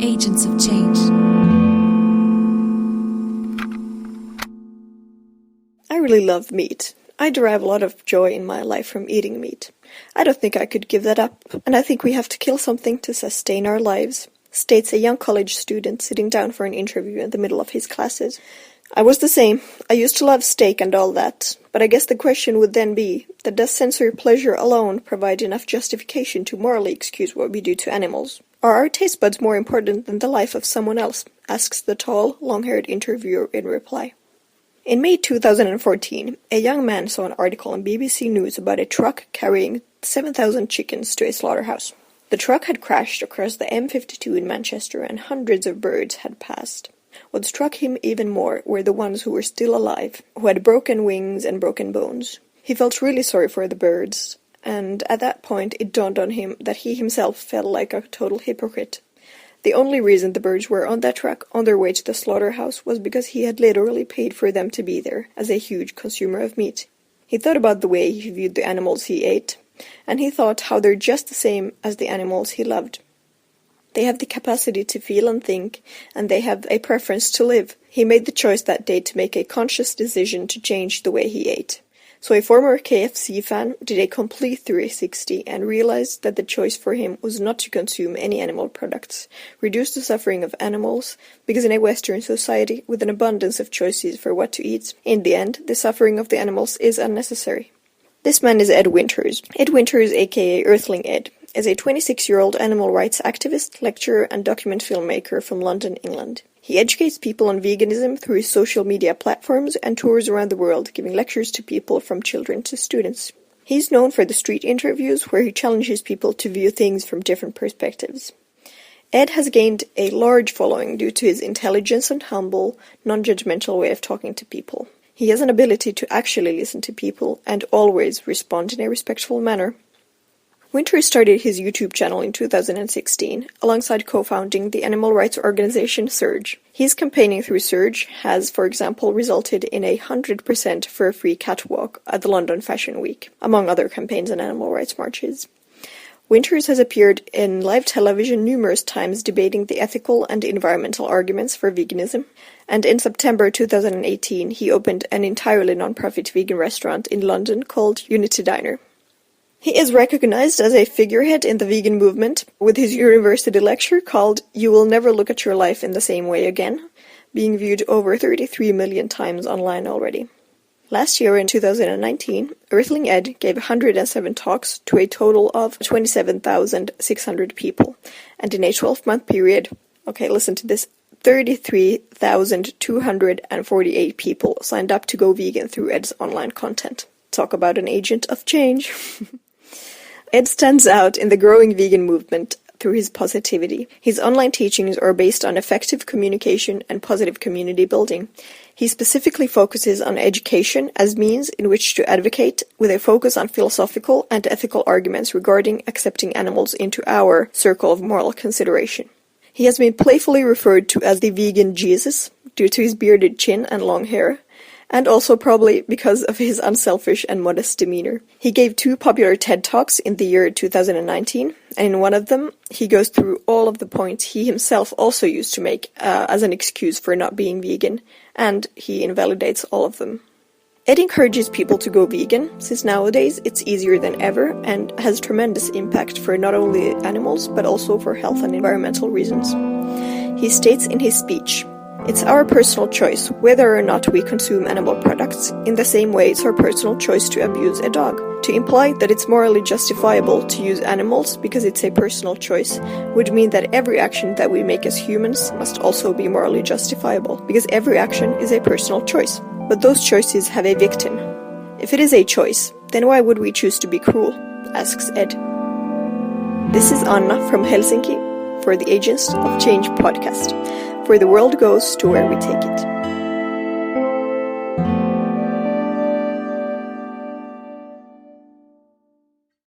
agents of change. I really love meat. I derive a lot of joy in my life from eating meat. I don't think I could give that up, and I think we have to kill something to sustain our lives, states a young college student sitting down for an interview in the middle of his classes. I was the same. I used to love steak and all that, but I guess the question would then be that does sensory pleasure alone provide enough justification to morally excuse what we do to animals? Are our taste buds more important than the life of someone else? Asks the tall, long-haired interviewer in reply. In May 2014, a young man saw an article on BBC News about a truck carrying 7,000 chickens to a slaughterhouse. The truck had crashed across the M52 in Manchester and hundreds of birds had passed. What struck him even more were the ones who were still alive, who had broken wings and broken bones. He felt really sorry for the birds, and at that point it dawned on him that he himself felt like a total hypocrite. The only reason the birds were on that truck on their way to the slaughterhouse was because he had literally paid for them to be there as a huge consumer of meat. He thought about the way he viewed the animals he ate, and he thought how they're just the same as the animals he loved. They have the capacity to feel and think, and they have a preference to live. He made the choice that day to make a conscious decision to change the way he ate. So a former KFC fan did a complete 360 and realized that the choice for him was not to consume any animal products, reduce the suffering of animals, because in a Western society with an abundance of choices for what to eat, in the end, the suffering of the animals is unnecessary. This man is Ed Winters. Ed Winters, aka Earthling Ed, is a 26-year-old animal rights activist, lecturer, and document filmmaker from London, England. He educates people on veganism through his social media platforms and tours around the world, giving lectures to people from children to students. He's known for the street interviews where he challenges people to view things from different perspectives. Ed has gained a large following due to his intelligence and humble, non-judgmental way of talking to people. He has an ability to actually listen to people and always respond in a respectful manner. Winters started his YouTube channel in 2016, alongside co-founding the animal rights organization Surge. His campaigning through Surge has, for example, resulted in a 100% fur-free catwalk at the London Fashion Week, among other campaigns and animal rights marches. Winters has appeared in live television numerous times debating the ethical and environmental arguments for veganism, and in September 2018 he opened an entirely non-profit vegan restaurant in London called Unity Diner. He is recognized as a figurehead in the vegan movement, with his university lecture called You Will Never Look at Your Life in the Same Way Again, being viewed over 33 million times online already. Last year, in 2019, Earthling Ed gave 107 talks to a total of 27,600 people, and in a 12-month period, listen to this, 33,248 people signed up to go vegan through Ed's online content. Talk about an agent of change. Ed stands out in the growing vegan movement through his positivity. His online teachings are based on effective communication and positive community building. He specifically focuses on education as means in which to advocate, with a focus on philosophical and ethical arguments regarding accepting animals into our circle of moral consideration. He has been playfully referred to as the vegan Jesus due to his bearded chin and long hair, and also probably because of his unselfish and modest demeanor. He gave 2 popular TED Talks in the year 2019, and in one of them, he goes through all of the points he himself also used to make as an excuse for not being vegan, and he invalidates all of them. Ed encourages people to go vegan, since nowadays it's easier than ever and has tremendous impact for not only animals, but also for health and environmental reasons. He states in his speech, "It's our personal choice whether or not we consume animal products, in the same way it's our personal choice to abuse a dog. To imply that it's morally justifiable to use animals because it's a personal choice would mean that every action that we make as humans must also be morally justifiable, because every action is a personal choice. But those choices have a victim. If it is a choice, then why would we choose to be cruel?" asks Ed. This is Anna from Helsinki for the Agents of Change podcast, where the world goes to where we take it.